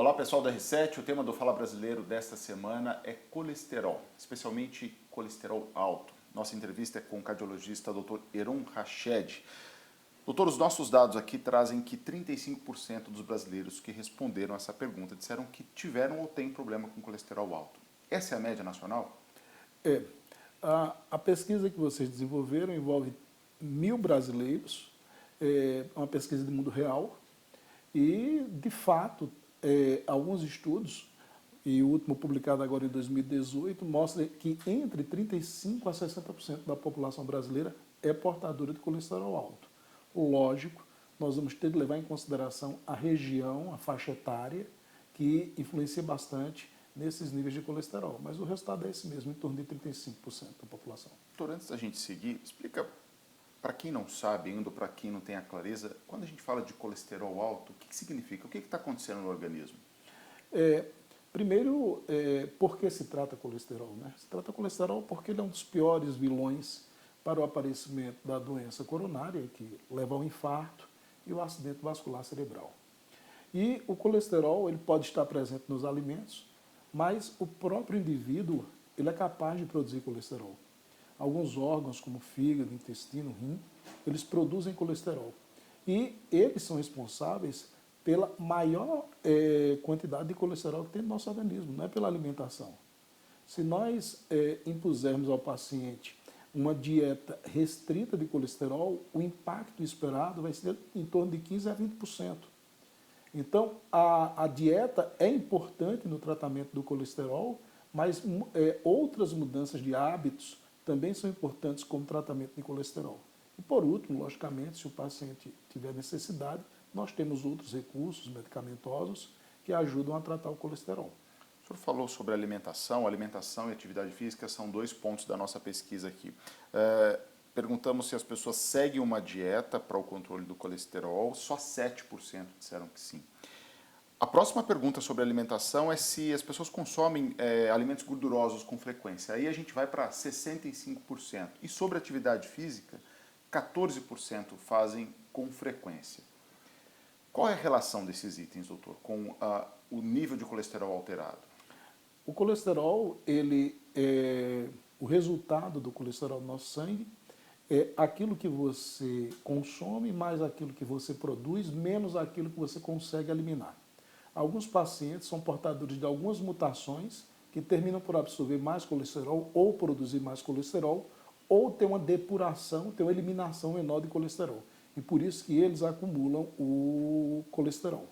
Olá pessoal da R7, o tema do Fala Brasileiro desta semana é colesterol, especialmente colesterol alto. Nossa entrevista é com o cardiologista Dr. Heron Rached. Doutor, os nossos dados aqui trazem que 35% dos brasileiros que responderam essa pergunta disseram que tiveram ou têm problema com colesterol alto. Essa é a média nacional? A pesquisa que vocês desenvolveram envolve 1.000 brasileiros, é uma pesquisa de mundo real e, de fato, alguns estudos, e o último publicado agora em 2018, mostra que entre 35% a 60% da população brasileira é portadora de colesterol alto. Lógico, nós vamos ter que levar em consideração a região, a faixa etária, que influencia bastante nesses níveis de colesterol. Mas o resultado é esse mesmo, em torno de 35% da população. Doutor, antes da gente seguir, explica para quem não sabe ainda, para quem não tem a clareza, quando a gente fala de colesterol alto, o que significa? O que está acontecendo no organismo? Primeiro, por que se trata colesterol? Né? Se trata colesterol porque ele é um dos piores vilões para o aparecimento da doença coronária, que leva ao infarto e o acidente vascular cerebral. E o colesterol ele pode estar presente nos alimentos, mas o próprio indivíduo ele é capaz de produzir colesterol. Alguns órgãos, como fígado, intestino, rim, eles produzem colesterol. E eles são responsáveis pela maior quantidade de colesterol que tem no nosso organismo, não é pela alimentação. Se nós impusermos ao paciente uma dieta restrita de colesterol, o impacto esperado vai ser em torno de 15% a 20%. Então, a dieta é importante no tratamento do colesterol, mas outras mudanças de hábitos também são importantes como tratamento de colesterol. E por último, logicamente, se o paciente tiver necessidade, nós temos outros recursos medicamentosos que ajudam a tratar o colesterol. O senhor falou sobre alimentação e atividade física são dois pontos da nossa pesquisa aqui. Perguntamos se as pessoas seguem uma dieta para o controle do colesterol, só 7% disseram que sim. A próxima pergunta sobre alimentação é se as pessoas consomem alimentos gordurosos com frequência. Aí a gente vai para 65%. E sobre atividade física, 14% fazem com frequência. Qual é a relação desses itens, doutor, com o nível de colesterol alterado? O colesterol, o resultado do colesterol no nosso sangue é aquilo que você consome mais aquilo que você produz, menos aquilo que você consegue eliminar. Alguns pacientes são portadores de algumas mutações que terminam por absorver mais colesterol ou produzir mais colesterol, ou ter uma depuração, ter uma eliminação menor de colesterol. E por isso que eles acumulam o colesterol.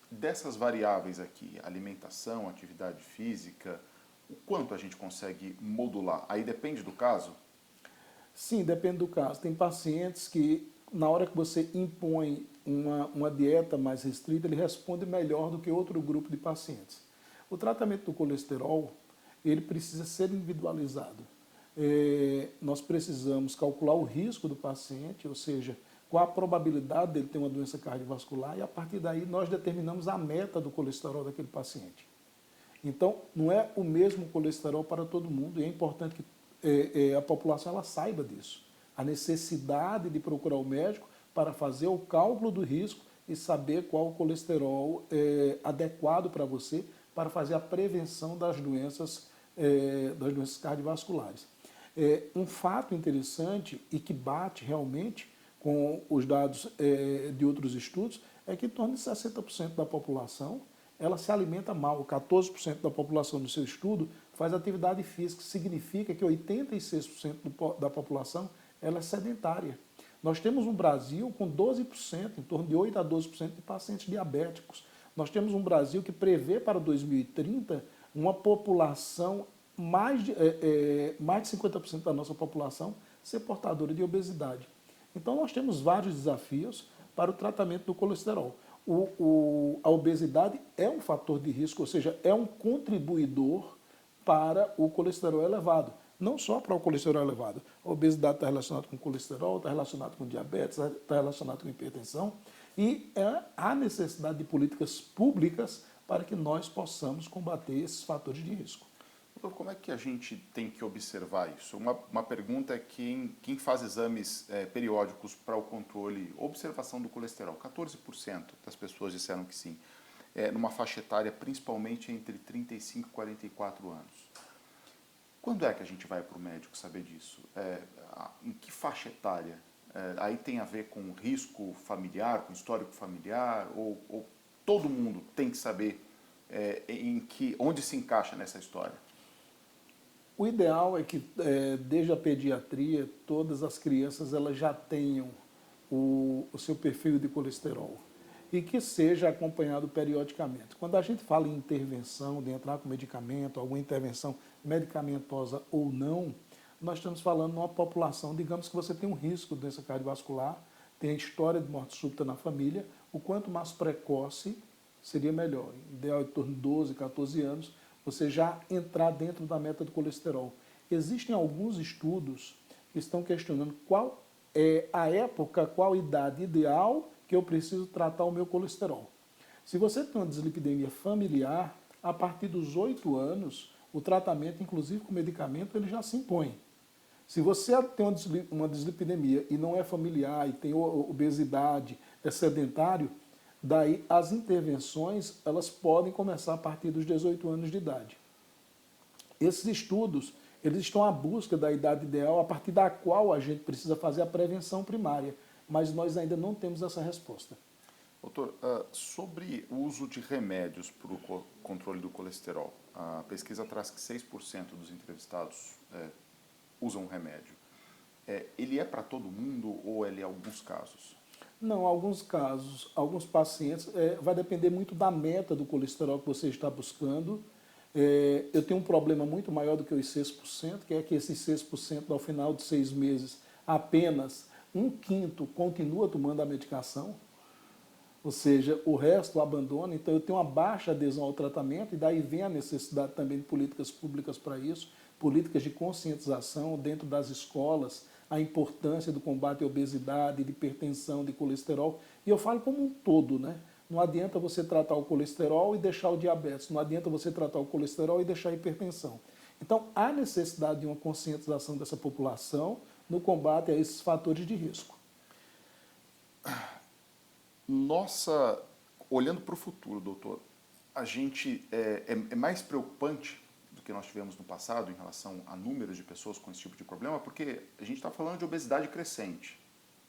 Dessas variáveis aqui, alimentação, atividade física, o quanto a gente consegue modular? Aí depende do caso? Sim, depende do caso. Tem pacientes que, na hora que você impõe uma dieta mais restrita, ele responde melhor do que outro grupo de pacientes. O tratamento do colesterol, ele precisa ser individualizado. Nós precisamos calcular o risco do paciente, ou seja, qual a probabilidade dele ter uma doença cardiovascular, e a partir daí nós determinamos a meta do colesterol daquele paciente. Então, não é o mesmo colesterol para todo mundo, e é importante que a população ela saiba disso. A necessidade de procurar o médico para fazer o cálculo do risco e saber qual o colesterol adequado para você, para fazer a prevenção das doenças cardiovasculares. Um fato interessante e que bate realmente com os dados de outros estudos é que em torno de 60% da população ela se alimenta mal. 14% da população no seu estudo faz atividade física, significa que 86% da população ela é sedentária. Nós temos um Brasil com 12%, em torno de 8% a 12% de pacientes diabéticos. Nós temos um Brasil que prevê para 2030 uma população, mais de 50% da nossa população ser portadora de obesidade. Então nós temos vários desafios para o tratamento do colesterol. A obesidade é um fator de risco, ou seja, é um contribuidor para o colesterol elevado. Não só para o colesterol elevado. A obesidade está relacionada com colesterol, está relacionada com diabetes, está relacionada com hipertensão. E há necessidade de políticas públicas para que nós possamos combater esses fatores de risco. Doutor, como é que a gente tem que observar isso? Uma pergunta é quem faz exames periódicos para o controle, observação do colesterol. 14% das pessoas disseram que sim, numa faixa etária principalmente entre 35 e 44 anos. Quando é que a gente vai para o médico saber disso? Em que faixa etária? Aí tem a ver com risco familiar, com histórico familiar, ou todo mundo tem que saber onde se encaixa nessa história? O ideal é que, desde a pediatria, todas as crianças elas já tenham o seu perfil de colesterol e que seja acompanhado periodicamente. Quando a gente fala em intervenção, de entrar com medicamento, alguma intervenção medicamentosa ou não, nós estamos falando numa população, digamos que você tem um risco de doença cardiovascular, tem a história de morte súbita na família, o quanto mais precoce seria melhor. Ideal em torno de 12, 14 anos, você já entrar dentro da meta do colesterol. Existem alguns estudos que estão questionando qual é a época, qual a idade ideal que eu preciso tratar o meu colesterol. Se você tem uma dislipidemia familiar, a partir dos 8 anos, o tratamento, inclusive com medicamento, ele já se impõe. Se você tem uma dislipidemia e não é familiar e tem obesidade, é sedentário, daí as intervenções elas podem começar a partir dos 18 anos de idade. Esses estudos eles estão à busca da idade ideal a partir da qual a gente precisa fazer a prevenção primária, mas nós ainda não temos essa resposta. Doutor, sobre o uso de remédios para o controle do colesterol, a pesquisa traz que 6% dos entrevistados usam remédio. Ele é para todo mundo ou ele é alguns casos? Não, alguns casos, alguns pacientes, vai depender muito da meta do colesterol que você está buscando. Eu tenho um problema muito maior do que os 6%, que é que esses 6%, ao final de 6 meses, apenas 1/5 continua tomando a medicação, ou seja, o resto abandona. Então eu tenho uma baixa adesão ao tratamento e daí vem a necessidade também de políticas públicas para isso, políticas de conscientização dentro das escolas, a importância do combate à obesidade, de hipertensão, de colesterol. E eu falo como um todo, né? Não adianta você tratar o colesterol e deixar o diabetes, não adianta você tratar o colesterol e deixar a hipertensão. Então, há necessidade de uma conscientização dessa população no combate a esses fatores de risco. Olhando para o futuro, doutor, a gente é mais preocupante do que nós tivemos no passado em relação a números de pessoas com esse tipo de problema, porque a gente está falando de obesidade crescente,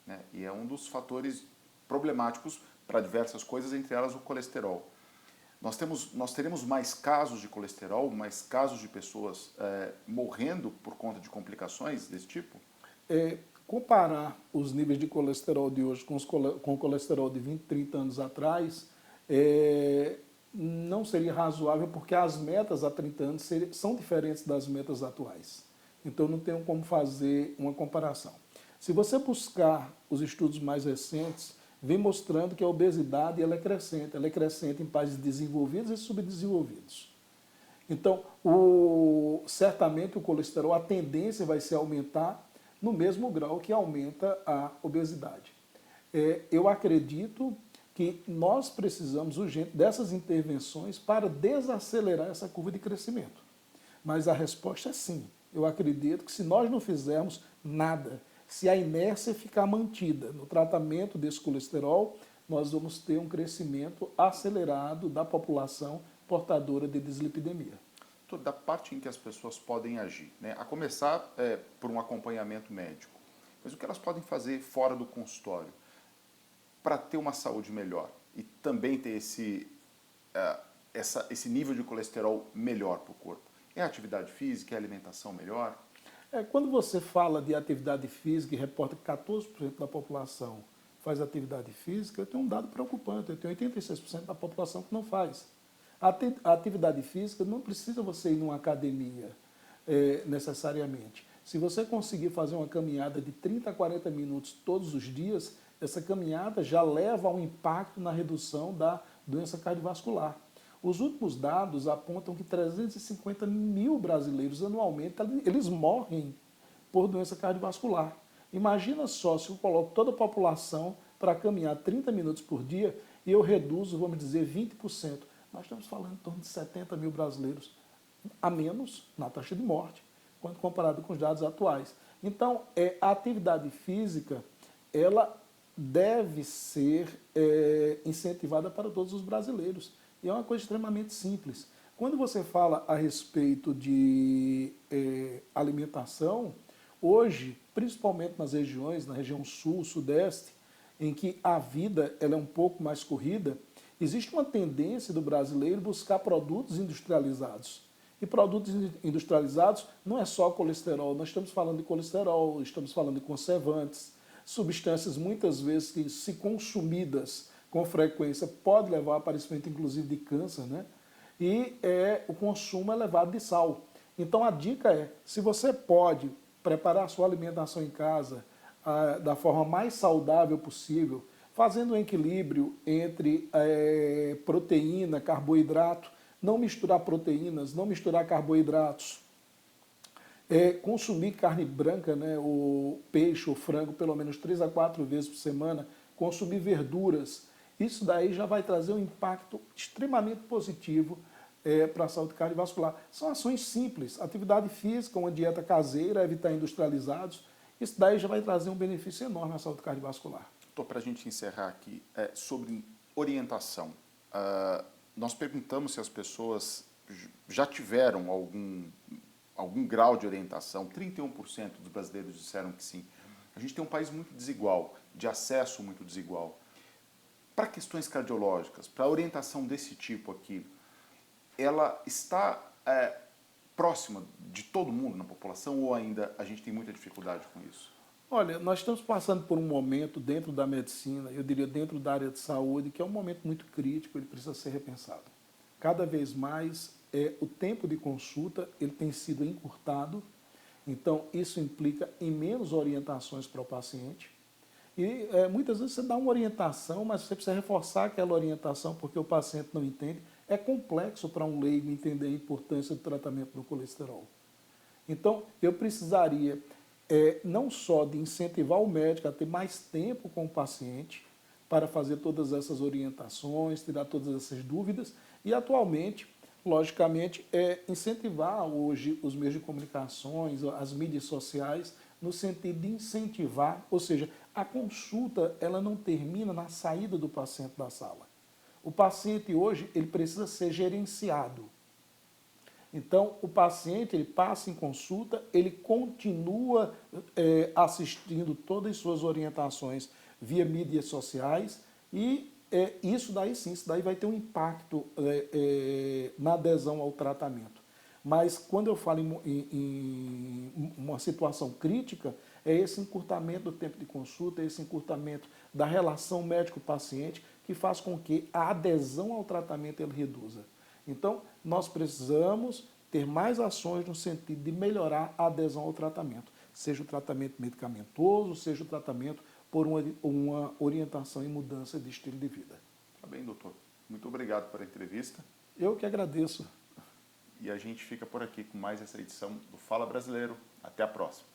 né? E é um dos fatores problemáticos para diversas coisas, entre elas o colesterol. Nós teremos mais casos de colesterol, mais casos de pessoas morrendo por conta de complicações desse tipo? Comparar os níveis de colesterol de hoje com o colesterol de 20, 30 anos atrás, não seria razoável, porque as metas há 30 anos são diferentes das metas atuais. Então não tenho como fazer uma comparação. Se você buscar os estudos mais recentes, vem mostrando que a obesidade ela é crescente em países desenvolvidos e subdesenvolvidos. Então, certamente o colesterol, a tendência vai ser aumentar no mesmo grau que aumenta a obesidade. Eu acredito que nós precisamos urgente dessas intervenções para desacelerar essa curva de crescimento. Mas a resposta é sim. Eu acredito que se nós não fizermos nada, se a inércia ficar mantida no tratamento desse colesterol, nós vamos ter um crescimento acelerado da população portadora de dislipidemia. Da parte em que as pessoas podem agir, né? A começar por um acompanhamento médico. Mas o que elas podem fazer fora do consultório para ter uma saúde melhor e também ter esse nível de colesterol melhor para o corpo? É a atividade física, é a alimentação melhor? Quando você fala de atividade física e reporta que 14% da população faz atividade física, eu tenho um dado preocupante, eu tenho 86% da população que não faz. A atividade física não precisa você ir numa academia necessariamente. Se você conseguir fazer uma caminhada de 30 a 40 minutos todos os dias, essa caminhada já leva a um impacto na redução da doença cardiovascular. Os últimos dados apontam que 350 mil brasileiros anualmente eles morrem por doença cardiovascular. Imagina só se eu coloco toda a população para caminhar 30 minutos por dia e eu reduzo, vamos dizer, 20%. Nós estamos falando em torno de 70 mil brasileiros a menos na taxa de morte, quando comparado com os dados atuais. Então, a atividade física, ela deve ser incentivada para todos os brasileiros. E é uma coisa extremamente simples. Quando você fala a respeito de alimentação, hoje, principalmente nas regiões, na região sul, sudeste, em que a vida ela é um pouco mais corrida, existe uma tendência do brasileiro buscar produtos industrializados. E produtos industrializados não é só colesterol, nós estamos falando de colesterol, estamos falando de conservantes, substâncias muitas vezes que, se consumidas com frequência, pode levar ao aparecimento inclusive de câncer, né? E o consumo elevado de sal. Então a dica é, se você pode preparar a sua alimentação em casa da forma mais saudável possível, fazendo um equilíbrio entre proteína, carboidrato, não misturar proteínas, não misturar carboidratos, consumir carne branca, né, o peixe, o frango, pelo menos 3 a 4 vezes por semana, consumir verduras, isso daí já vai trazer um impacto extremamente positivo para a saúde cardiovascular. São ações simples, atividade física, uma dieta caseira, evitar industrializados, isso daí já vai trazer um benefício enorme à saúde cardiovascular. Doutor, para a gente encerrar aqui, sobre orientação, nós perguntamos se as pessoas já tiveram algum grau de orientação, 31% dos brasileiros disseram que sim. A gente tem um país muito desigual, de acesso muito desigual. Para questões cardiológicas, para orientação desse tipo aqui, ela está próxima de todo mundo na população ou ainda a gente tem muita dificuldade com isso? Olha, nós estamos passando por um momento dentro da medicina, eu diria dentro da área de saúde, que é um momento muito crítico, ele precisa ser repensado. Cada vez mais o tempo de consulta ele tem sido encurtado, então isso implica em menos orientações para o paciente. E muitas vezes você dá uma orientação, mas você precisa reforçar aquela orientação porque o paciente não entende. É complexo para um leigo entender a importância do tratamento do colesterol. Então, eu precisaria não só de incentivar o médico a ter mais tempo com o paciente para fazer todas essas orientações, tirar todas essas dúvidas e, atualmente, logicamente, incentivar hoje os meios de comunicações, as mídias sociais, no sentido de incentivar, ou seja, a consulta ela não termina na saída do paciente da sala. O paciente hoje ele precisa ser gerenciado. Então, o paciente ele passa em consulta, ele continua assistindo todas as suas orientações via mídias sociais e isso daí sim, isso daí vai ter um impacto na adesão ao tratamento. Mas quando eu falo em uma situação crítica, é esse encurtamento do tempo de consulta, esse encurtamento da relação médico-paciente que faz com que a adesão ao tratamento ele reduza. Então, nós precisamos ter mais ações no sentido de melhorar a adesão ao tratamento, seja o tratamento medicamentoso, seja o tratamento por uma orientação e mudança de estilo de vida. Tá bem, doutor. Muito obrigado pela entrevista. Eu que agradeço. E a gente fica por aqui com mais essa edição do Fala Brasileiro. Até a próxima.